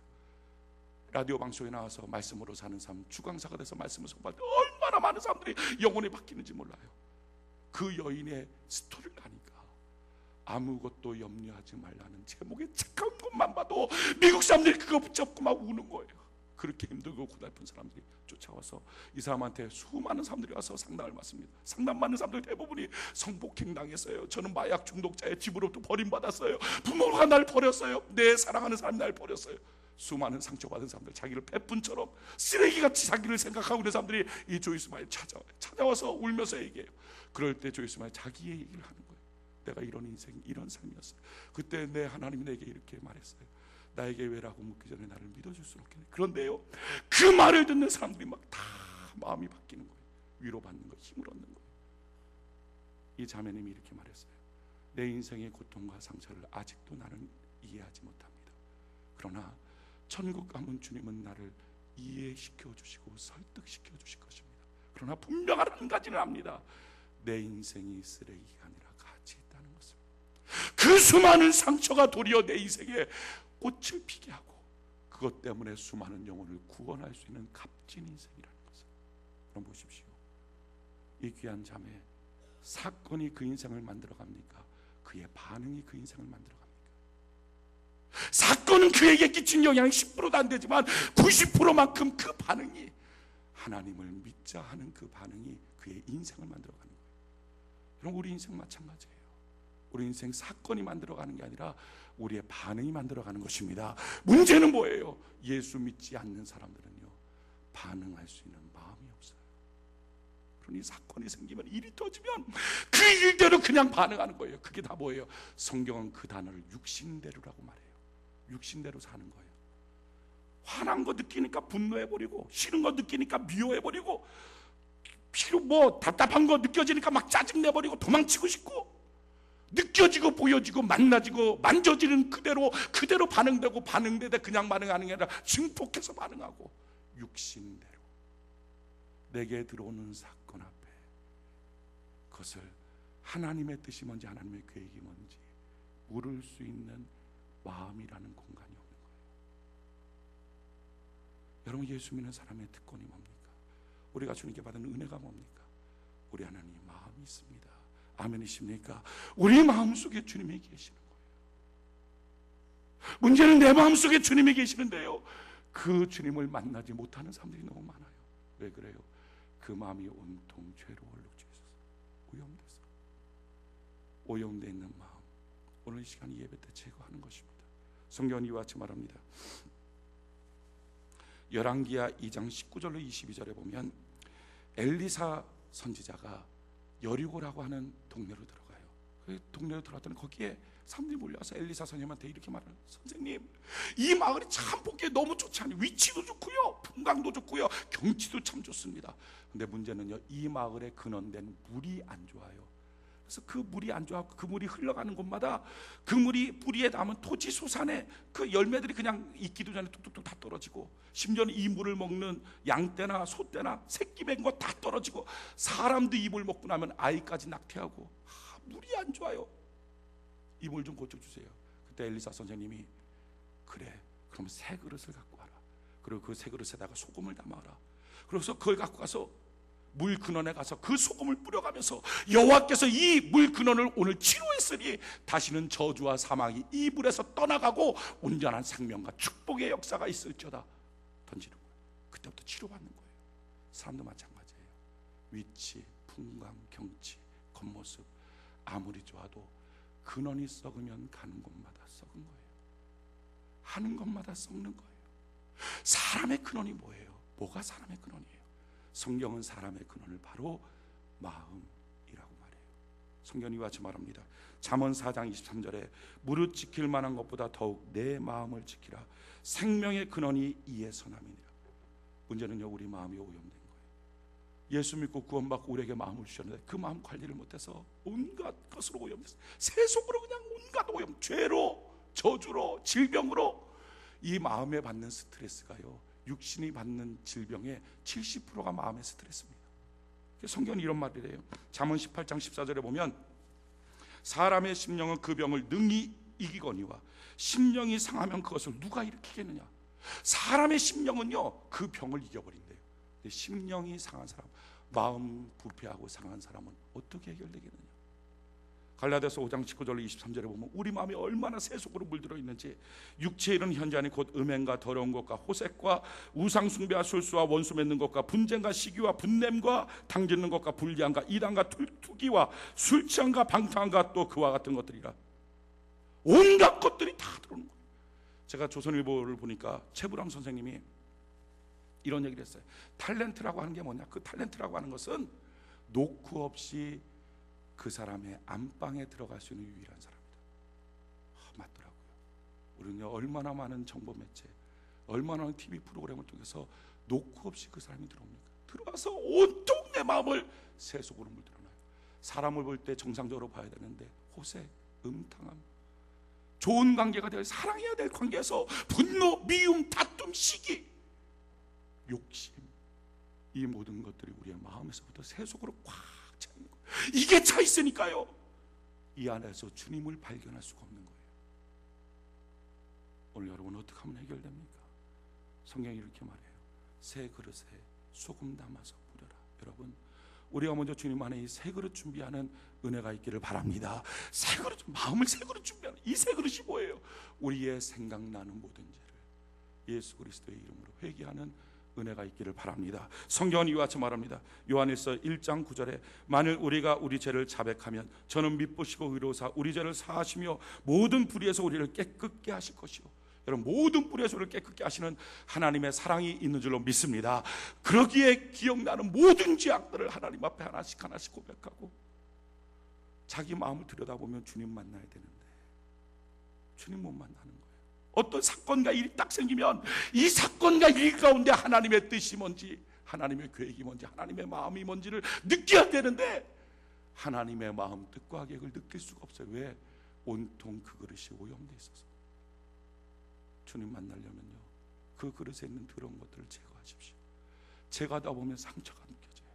라디오 방송에 나와서 말씀으로 사는 삶 주강사가 돼서 말씀을 선포할 때 얼마나 많은 사람들이 영혼이 바뀌는지 몰라요. 그 여인의 스토리를 하니까 아무것도 염려하지 말라는 제목의 착한 것만 봐도 미국 사람들이 그거 붙잡고 막 우는 거예요. 그렇게 힘들고 고달픈 사람들이 쫓아와서 이 사람한테 수많은 사람들이 와서 상담을 받습니다. 상담 받는 사람들 대부분이 성폭행 당했어요. 저는 마약 중독자의, 집으로부터 버림받았어요. 부모가 날 버렸어요. 내 사랑하는 사람이 날 버렸어요. 수많은 상처받은 사람들, 자기를 폐분처럼 쓰레기같이 자기를 생각하고 있는 사람들이 이 조이스 마이어 찾아와서 울면서 얘기해요. 그럴 때 조이스 마이어 자기의 얘기를 하는 거예요. 내가 이런 인생, 이런 삶이었어요. 그때 내 하나님이 내게 이렇게 말했어요. 나에게 왜라고 묻기 전에 나를 믿어줄 수는 없겠네. 그런데요, 그 말을 듣는 사람들이 막 다 마음이 바뀌는 거예요. 위로받는 거예요. 힘을 얻는 거예요. 이 자매님이 이렇게 말했어요. 내 인생의 고통과 상처를 아직도 나는 이해하지 못합니다. 그러나 천국 가면 주님은 나를 이해시켜 주시고 설득시켜 주실 것입니다. 그러나 분명한 한 가지는 압니다. 내 인생이 쓰레기가 아니라 가치 있다는 것을. 그 수많은 상처가 도리어 내 인생에 꽃을 피게 하고 그것 때문에 수많은 영혼을 구원할 수 있는 값진 인생이라는 것을. 그럼 보십시오. 이 귀한 자매, 사건이 그 인생을 만들어갑니까? 그의 반응이 그 인생을 만들어갑니까? 사건은 그에게 끼친 영향이 10%도 안 되지만 90%만큼 그 반응이, 하나님을 믿자 하는 그 반응이 그의 인생을 만들어가는 거예요. 그럼 우리 인생 마찬가지예요. 우리 인생 사건이 만들어가는 게 아니라 우리의 반응이 만들어가는 것입니다. 문제는 뭐예요? 예수 믿지 않는 사람들은요, 반응할 수 있는 마음이 없어요. 그러니 사건이 생기면, 일이 터지면 그 일대로 그냥 반응하는 거예요. 그게 다 뭐예요? 성경은 그 단어를 육신대로라고 말해요. 육신대로 사는 거예요. 화난 거 느끼니까 분노해버리고, 싫은 거 느끼니까 미워해버리고, 답답한 거 느껴지니까 막 짜증내버리고 도망치고 싶고, 느껴지고 보여지고 만나지고 만져지는 그대로 반응되고, 반응되되 그냥 반응하는 게 아니라 증폭해서 반응하고, 육신대로 내게 들어오는 사건 앞에 그것을 하나님의 뜻이 뭔지 하나님의 계획이 뭔지 물을 수 있는 마음이라는 공간이 없는 거예요. 여러분, 예수 믿는 사람의 특권이 뭡니까? 우리가 주님께 받은 은혜가 뭡니까? 우리 하나님 마음이 있습니다. 아멘이십니까? 우리 마음속에 주님이 계시는 거예요. 문제는 내 마음속에 주님이 계시는데요, 그 주님을 만나지 못하는 사람들이 너무 많아요. 왜 그래요? 그 마음이 온통 죄로 얼룩져 있어서 오염돼서, 오염되어 있는 마음, 오늘 이 시간 예배 때 제거하는 것입니다. 성경은 이와 같이 말합니다. 열왕기하 2장 19절로 22절에 보면 엘리사 선지자가 여리고라고 하는 동네로 들어가요. 그 동네로 들어갔더니 거기에 사람들이 몰려와서 엘리사 선생님한테 이렇게 말해요. 선생님, 이 마을이 참 보기에 너무 좋지 않아요? 위치도 좋고요, 풍광도 좋고요, 경치도 참 좋습니다. 근데 문제는요, 이 마을에 근원된 물이 안 좋아요. 그래서 그 물이 안 좋아서 그 물이 흘러가는 곳마다 그 물이 뿌리에 닿으면 토지 소산에 그 열매들이 그냥 익기도 전에 뚝뚝뚝 다 떨어지고, 심지어는 이 물을 먹는 양떼나 소떼나 새끼 뵌 거 다 떨어지고, 사람도 이 물 먹고 나면 아이까지 낙태하고, 물이 안 좋아요. 이 물 좀 고쳐주세요. 그때 엘리사 선생님이, 그래, 그럼 새 그릇을 갖고 와라. 그리고 그 새 그릇에다가 소금을 담아라. 그래서 그걸 갖고 가서 물 근원에 가서 그 소금을 뿌려가면서, 여호와께서 이 물 근원을 오늘 치료했으니 다시는 저주와 사망이 이 물에서 떠나가고 온전한 생명과 축복의 역사가 있을지어다 던지는 거예요. 그때부터 치료받는 거예요. 사람도 마찬가지예요. 위치, 풍광, 경치, 겉모습 아무리 좋아도 근원이 썩으면 가는 곳마다 썩은 거예요. 하는 것마다 썩는 거예요. 사람의 근원이 뭐예요? 뭐가 사람의 근원이에요? 성경은 사람의 근원을 바로 마음이라고 말해요. 성경이 같이 말합니다. 잠언 4장 23절에 무릇 지킬 만한 것보다 더욱 내 마음을 지키라. 생명의 근원이 이에 선함이니라. 문제는요, 우리 마음이 오염된 거예요. 예수 믿고 구원받고 우리에게 마음을 주셨는데 그 마음 관리를 못해서 온갖 것으로 오염됐어요. 세속으로 그냥 온갖 오염, 죄로, 저주로, 질병으로. 이 마음에 받는 스트레스가요, 육신이 받는 질병의 70%가 마음의 스트레스입니다. 성경은 이런 말이래요. 잠언 18장 14절에 보면 사람의 심령은 그 병을 능히 이기거니와 심령이 상하면 그것을 누가 일으키겠느냐. 사람의 심령은요, 그 병을 이겨버린대요. 근데 심령이 상한 사람, 마음 부패하고 상한 사람은 어떻게 해결되겠느냐. 갈라디아서 5장 19절 23절에 보면 우리 마음이 얼마나 세속으로 물들어 있는지, 육체에 이른 현재는 곧 음행과 더러운 것과 호색과 우상숭배와 술수와 원수 맺는 것과 분쟁과 시기와 분냄과 당짓는 것과 불리함과 이단과 투기와 술취함과 방탕함과 또 그와 같은 것들이라. 온갖 것들이 다 들어오는 거예요. 제가 조선일보를 보니까 최불암 선생님이 이런 얘기를 했어요. 탤런트라고 하는 게 뭐냐, 그 탤런트라고 하는 것은 노크 없이 그 사람의 안방에 들어갈 수 있는 유일한 사람이다. 맞더라고요. 우리는 얼마나 많은 정보 매체, 얼마나 많은 TV 프로그램을 통해서 노크 없이 그 사람이 들어옵니까? 들어와서 온통 내 마음을 세속으로 물들어놔요. 사람을 볼 때 정상적으로 봐야 되는데 호색, 음탕함, 좋은 관계가 될, 사랑해야 될 관계에서 분노, 미움, 다툼, 시기, 욕심, 이 모든 것들이 우리의 마음에서부터 세속으로 꽉 차 있는 거예요. 이게 차 있으니까요, 이 안에서 주님을 발견할 수가 없는 거예요. 오늘 여러분 어떻게 하면 해결됩니까? 성경이 이렇게 말해요. 새 그릇에 소금 담아서 뿌려라. 여러분, 우리가 먼저 주님 안에 이 새 그릇 준비하는 은혜가 있기를 바랍니다. 새 그릇, 마음을 새 그릇 준비하는 이 새 그릇이 뭐예요? 우리의 생각나는 모든 죄를 예수 그리스도의 이름으로 회개하는 은혜가 있기를 바랍니다. 성경은 이와 같이 말합니다. 요한일서 1장 9절에 만일 우리가 우리 죄를 자백하면 저는 미쁘시고 의로우사 우리 죄를 사하시며 모든 불의에서 우리를 깨끗게 하실 것이요. 여러분, 모든 불의에서 우리를 깨끗게 하시는 하나님의 사랑이 있는 줄로 믿습니다. 그러기에 기억나는 모든 죄악들을 하나님 앞에 하나씩 하나씩 고백하고 자기 마음을 들여다보면 주님 만나야 되는데 주님 못 만나는 거예요. 어떤 사건과 일이 딱 생기면 이 사건과 일 가운데 하나님의 뜻이 뭔지, 하나님의 계획이 뭔지, 하나님의 마음이 뭔지를 느껴야 되는데 하나님의 마음, 뜻과 계획을 느낄 수가 없어요. 왜? 온통 그 그릇이 오염돼 있어서. 주님 만나려면요, 그 그릇에 있는 더러운 것들을 제거하십시오. 제거하다 보면 상처가 느껴져요.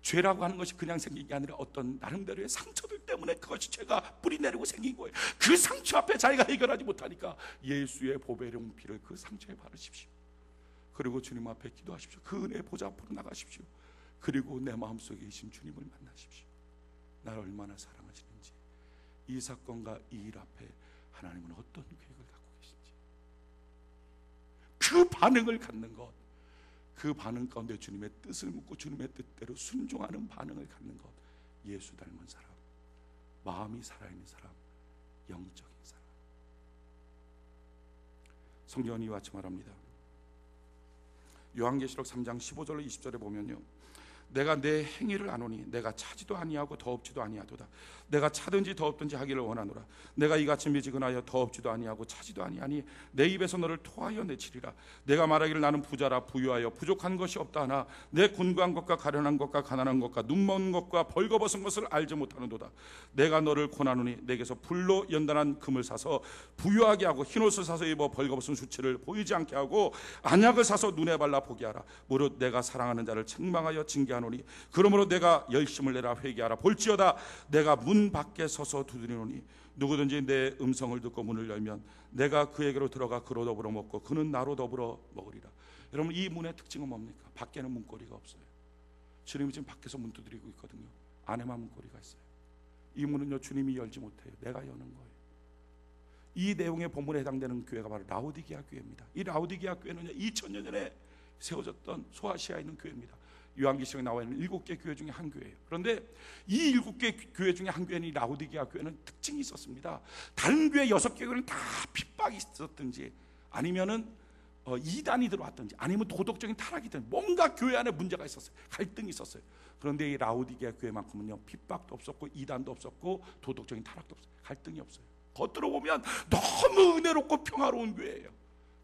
죄라고 하는 것이 그냥 생긴 게 아니라 어떤 나름대로의 상처들 때문에 그것이 죄가 뿌리내리고 생긴 거예요. 그 상처 앞에 자기가 해결하지 못하니까 예수의 보배로운 피를 그 상처에 바르십시오. 그리고 주님 앞에 기도하십시오. 그 은혜의 보좌 앞으로 나가십시오. 그리고 내 마음속에 계신 주님을 만나십시오. 나를 얼마나 사랑하시는지, 이 사건과 이 일 앞에 하나님은 어떤 계획을 갖고 그 반응을 갖는 것, 그 반응 가운데 주님의 뜻을 묻고 주님의 뜻대로 순종하는 반응을 갖는 것, 예수 닮은 사람, 마음이 살아있는 사람, 영적인 사람. 성경은 이와 같이 말합니다. 요한계시록 3장 15절로 20절에 보면요, 내가 내 행위를 아노니 내가 차지도 아니하고 더없지도 아니하도다. 내가 차든지 더없든지 하기를 원하노라. 내가 이같이 미지근하여 더없지도 아니하고 차지도 아니하니 내 입에서 너를 토하여 내치리라. 내가 말하기를 나는 부자라 부유하여 부족한 것이 없다 하나 내 곤고한 것과 가련한 것과 가난한 것과 눈먼 것과 벌거벗은 것을 알지 못하는도다. 내가 너를 권하노니 내게서 불로 연단한 금을 사서 부유하게 하고 흰옷을 사서 입어 벌거벗은 수치를 보이지 않게 하고 안약을 사서 눈에 발라 보게 하라. 무릇 내가 사랑하는 자를 책망하여 징계하노니 그러므로 내가 열심을 내라 회개하라. 볼지어다 내가 문 밖에 서서 두드리노니 누구든지 내 음성을 듣고 문을 열면 내가 그에게로 들어가 그로 더불어 먹고 그는 나로 더불어 먹으리라. 여러분, 이 문의 특징은 뭡니까? 밖에는 문고리가 없어요. 주님이 지금 밖에서 문 두드리고 있거든요. 안에만 문고리가 있어요. 이 문은요, 주님이 열지 못해요. 내가 여는 거예요. 이 내용의 본문에 해당되는 교회가 바로 라오디게아 교회입니다. 이 라오디게아 교회는요, 2000년 전에 세워졌던 소아시아에 있는 교회입니다. 요한계시록에 나와 있는 7개 교회 중에 한 교회예요. 그런데 이 7개 교회 중에 한 교회는, 이 라오디게아 교회는 특징이 있었습니다. 다른 교회 6개 교회는 다 핍박이 있었든지 아니면은 이단이 들어왔든지 아니면 도덕적인 타락이든 뭔가 교회 안에 문제가 있었어요. 갈등이 있었어요. 그런데 이 라오디게아 교회만큼은요, 핍박도 없었고 이단도 없었고 도덕적인 타락도 없어요. 갈등이 없어요. 겉으로 보면 너무 은혜롭고 평화로운 교회예요.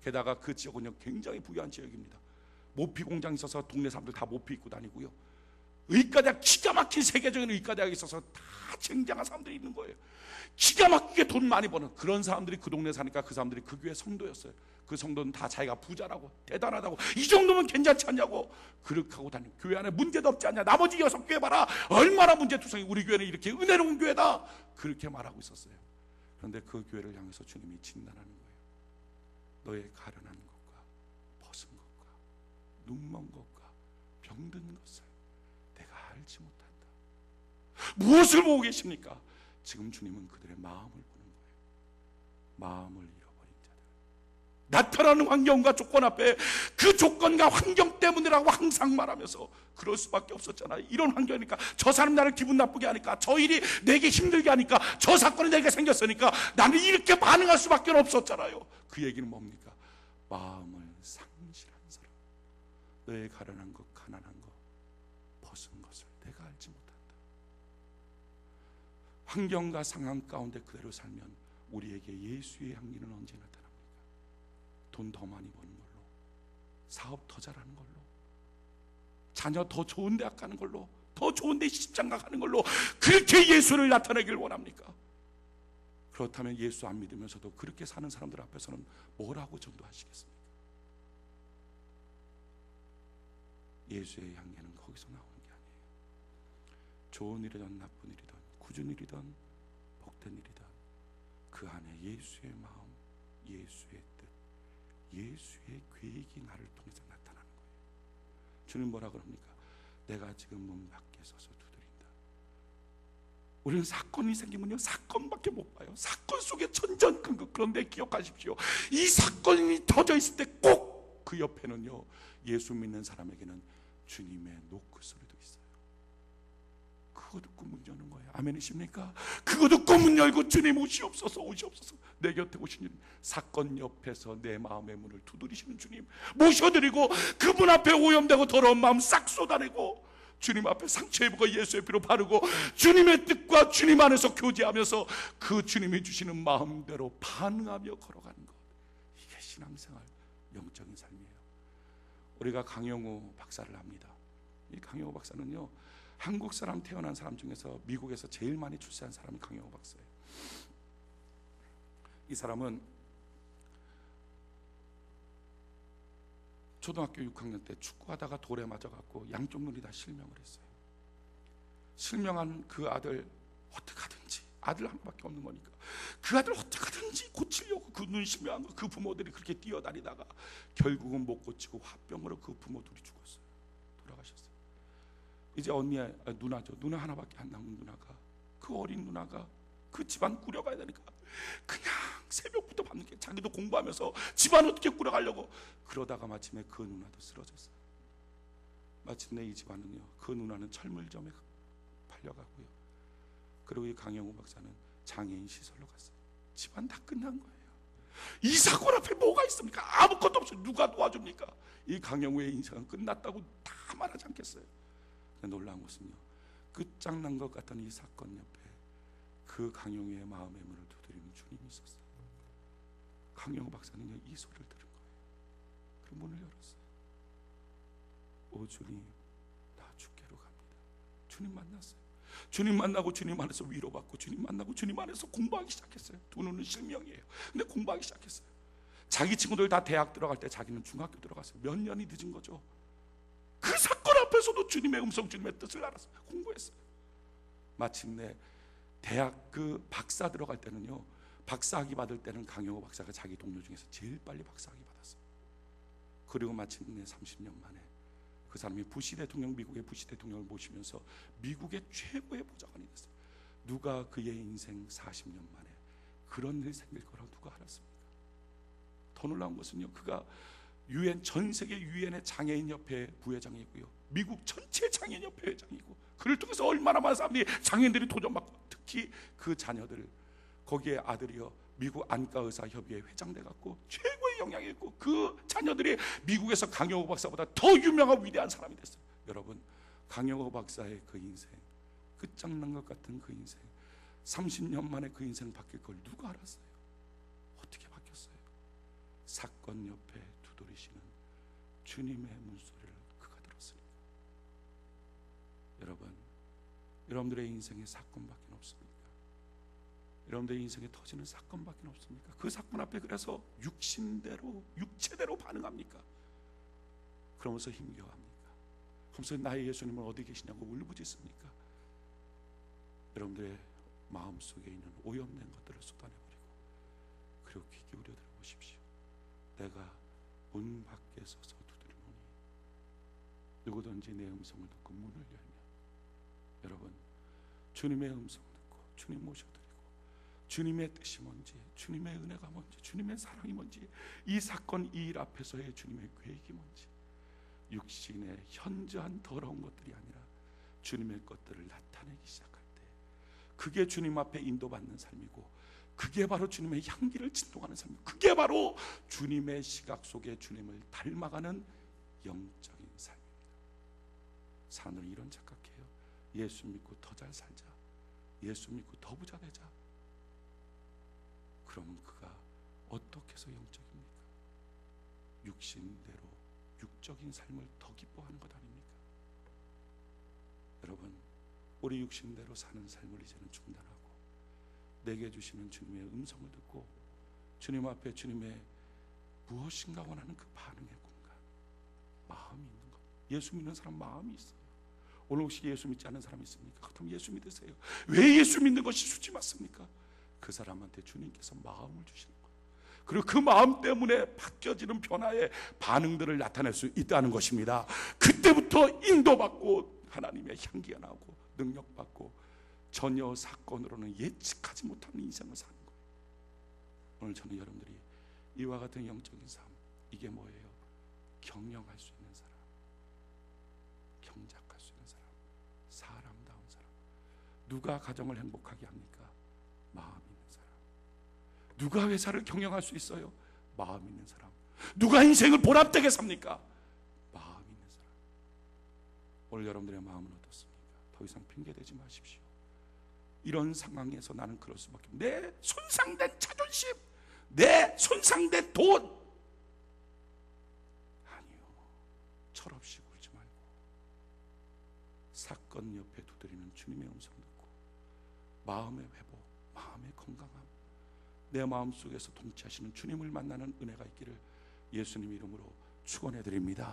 게다가 그 지역은요, 굉장히 부유한 지역입니다. 모피 공장이 있어서 동네 사람들 다 모피 입고 다니고요, 의과대학, 기가 막힌 세계적인 의과대학이 있어서 다 쟁쟁한 사람들이 있는 거예요. 기가 막히게 돈 많이 버는 그런 사람들이 그 동네 사니까 그 사람들이 그 교회 성도였어요. 그 성도는 다 자기가 부자라고, 대단하다고, 이 정도면 괜찮지 않냐고 그렇게 하고 다니는, 교회 안에 문제도 없지 않냐, 나머지 6교회 봐라 얼마나 문제투성이, 우리 교회는 이렇게 은혜로운 교회다, 그렇게 말하고 있었어요. 그런데 그 교회를 향해서 주님이 진단하는 거예요. 너의 가련한 것과 벗은 것과 눈먼 것과 병든 것을 내가 알지 못한다. 무엇을 보고 계십니까? 지금 주님은 그들의 마음을 보는 거예요. 마음을 잃어버린 자들, 나타나는 환경과 조건 앞에 그 조건과 환경 때문이라고 항상 말하면서 그럴 수밖에 없었잖아요. 이런 환경이니까, 저 사람 나를 기분 나쁘게 하니까, 저 일이 내게 힘들게 하니까, 저 사건이 내게 생겼으니까 나는 이렇게 반응할 수밖에 없었잖아요. 그 얘기는 뭡니까? 마음을 상실한 사람, 너의 가련한 것, 가난한 것, 벗은 것을 내가 알지 못한다. 환경과 상황 가운데 그대로 살면 우리에게 예수의 향기는 언제 나타납니까? 돈 더 많이 버는 걸로, 사업 더 잘하는 걸로, 자녀 더 좋은 대학 가는 걸로, 더 좋은 데 시집장가 가는 걸로 그렇게 예수를 나타내길 원합니까? 그렇다면 예수 안 믿으면서도 그렇게 사는 사람들 앞에서는 뭐라고 전도하시겠습니까? 예수의 향기는 거기서 나오는 게 아니에요. 좋은 일이든 나쁜 일이든 굳은 일이든 복된 일이든 그 안에 예수의 마음, 예수의 뜻, 예수의 계획이 나를 통해서 나타나는 거예요. 주님 뭐라 그럽니까? 내가 지금 문 밖에 서서 두드린다. 우리는 사건이 생기면요, 사건밖에 못 봐요. 사건 속에 천전근극. 그런데 기억하십시오, 이 사건이 터져 있을 때 꼭 그 옆에는요, 예수 믿는 사람에게는 주님의 노크 소리도 있어요. 그거 듣고 문 여는 거예요. 아멘이십니까? 그거 듣고 문 열고 주님 오시옵소서, 오시옵소서. 내 곁에 오신 주님, 사건 옆에서 내 마음의 문을 두드리시는 주님 모셔드리고 그 문 앞에 오염되고 더러운 마음 싹 쏟아내고 주님 앞에 상처 입고 예수의 피로 바르고 주님의 뜻과 주님 안에서 교제하면서 그 주님이 주시는 마음대로 반응하며 걸어가는 것, 이게 신앙생활, 영적인 삶이에요. 우리가 강영우 박사를 합니다. 이 강영우 박사는요, 한국 사람 태어난 사람 중에서 미국에서 제일 많이 출세한 사람이 강영우 박사예요. 이 사람은 초등학교 6학년 때 축구하다가 돌에 맞아갖고 양쪽 눈이 다 실명을 했어요. 실명한 그 아들 어떡하든지, 아들 하나밖에 없는 거니까 그 아들 어떡하든지 고치려고 그 눈 실명한 거, 그 부모들이 그렇게 뛰어다니다가 결국은 못 고치고 화병으로 그 부모들이 죽었어요. 돌아가셨어요. 이제 언니의 누나죠. 누나 하나밖에 안 남은 누나가, 그 어린 누나가 그 집안 꾸려가야 되니까 그냥 새벽부터 밤늦게 자기도 공부하면서 집안 어떻게 꾸려가려고 그러다가 마침내 그 누나도 쓰러졌어요. 마침내 이 집안은요, 그 누나는 철물점에 팔려가고요, 그리고 이 강영우 박사는 장애인 시설로 갔어요. 집안 다 끝난 거예요. 이 사건 앞에 뭐가 있습니까? 아무것도 없어요. 누가 도와줍니까? 이 강영우의 인생은 끝났다고 다 말하지 않겠어요? 근데 놀라운 것은요, 끝장난 것 같던 이 사건 옆에 그 강영우의 마음의 문을 두드리는 주님이 있었어요. 강영우 박사는요, 이 소리를 들은 거예요. 그 문을 열었어요. 오 주님, 나 주께로 갑니다. 주님 만났어요. 주님 만나고 주님 안에서 위로받고 주님 만나고 주님 안에서 공부하기 시작했어요. 두 눈은 실명이에요. 근데 공부하기 시작했어요. 자기 친구들 다 대학 들어갈 때 자기는 중학교 들어갔어요. 몇 년이 늦은 거죠. 그 사건 앞에서도 주님의 음성, 주님의 뜻을 알았어요. 공부했어요. 마침내 대학 그 박사 들어갈 때는요, 박사학위 받을 때는 강영호 박사가 자기 동료 중에서 제일 빨리 박사학위 받았어요. 그리고 마침내 30년 만에 그 사람이 부시 대통령, 미국의 부시 대통령을 모시면서 미국의 최고의 보좌관이 됐어요. 누가 그의 인생 40년 만에 그런 일이 생길 거라고 누가 알았습니까? 더 놀라운 것은요, 그가 유엔, 전 세계 유엔의 장애인협회 부회장이고요, 미국 전체 장애인협회 회장이고, 그를 통해서 얼마나 많은 사람들이, 장애인들이 도전받고, 특히 그 자녀들, 거기에 아들이요 미국 안과의사협의회 회장 돼갖고 최고의 영향이 있고, 그 자녀들이 미국에서 강영호 박사보다 더 유명한 위대한 사람이 됐어요. 여러분, 강영호 박사의 그 인생, 끝장난 것 같은 그 인생, 30년 만에 그 인생 바뀔 걸 누가 알았어요? 어떻게 바뀌었어요? 사건 옆에 두드리시는 주님의 문소리를 그가 들었으니까. 여러분, 여러분들의 인생에 사건밖에 없습니까? 여러분들의 인생에 터지는 사건밖에 없습니까? 그 사건 앞에 그래서 육신대로, 육체대로 반응합니까? 그러면서 힘겨워합니까? 그러면서 나의 예수님은 어디 계시냐고 울부짖습니까? 여러분들의 마음속에 있는 오염된 것들을 쏟아내버리고, 그리고 귀 기울여 들어보십시오. 내가 문 밖에 서서 두드리노니 누구든지 내 음성을 듣고 문을 열면, 여러분, 주님의 음성 듣고 주님 모셔드리고 주님의 뜻이 뭔지, 주님의 은혜가 뭔지, 주님의 사랑이 뭔지, 이 사건 이 일 앞에서의 주님의 계획이 뭔지, 육신의 현저한 더러운 것들이 아니라 주님의 것들을 나타내기 시작할 때, 그게 주님 앞에 인도받는 삶이고, 그게 바로 주님의 향기를 진동하는 삶이고, 그게 바로 주님의 시각 속에 주님을 닮아가는 영적인 삶입니다. 사람들은 이런 착각해요. 예수 믿고 더 잘 살자, 예수 믿고 더 부자 되자. 그러면 그가 어떻게 해서 영적입니까? 육신대로 육적인 삶을 더 기뻐하는 것 아닙니까? 여러분, 우리 육신대로 사는 삶을 이제는 중단하고 내게 주시는 주님의 음성을 듣고 주님 앞에 주님의 무엇인가 원하는 그 반응의 공간, 마음이 있는 것. 예수 믿는 사람 마음이 있어요. 오늘 혹시 예수 믿지 않는 사람 있습니까? 그럼 예수 믿으세요. 왜 예수 믿는 것이 수지 맞습니까? 그 사람한테 주님께서 마음을 주시는 거예요. 그리고 그 마음 때문에 바뀌어지는 변화의 반응들을 나타낼 수 있다는 것입니다. 그때부터 인도받고 하나님의 향기가 나오고 능력받고 전혀 사건으로는 예측하지 못하는 인생을 사는 거예요. 오늘 저는 여러분들이 이와 같은 영적인 삶, 이게 뭐예요? 경영할 수 있는 사람, 경작할 수 있는 사람, 사람다운 사람. 누가 가정을 행복하게 합니까? 마음 있는 사람. 누가 회사를 경영할 수 있어요? 마음 있는 사람. 누가 인생을 보람되게 삽니까? 마음 있는 사람. 오늘 여러분들의 마음은 어떻습니까? 더 이상 핑계대지 마십시오. 이런 상황에서 나는 그럴 수밖에 없어요. 내 손상된 자존심, 내 손상된 돈, 아니요, 철없이 굴지 말고 사건 옆에 두드리는 주님의 음성 듣고 마음의 회복, 마음의 건강함, 내 마음속에서 통치하시는 주님을 만나는 은혜가 있기를 예수님 이름으로 축원해 드립니다.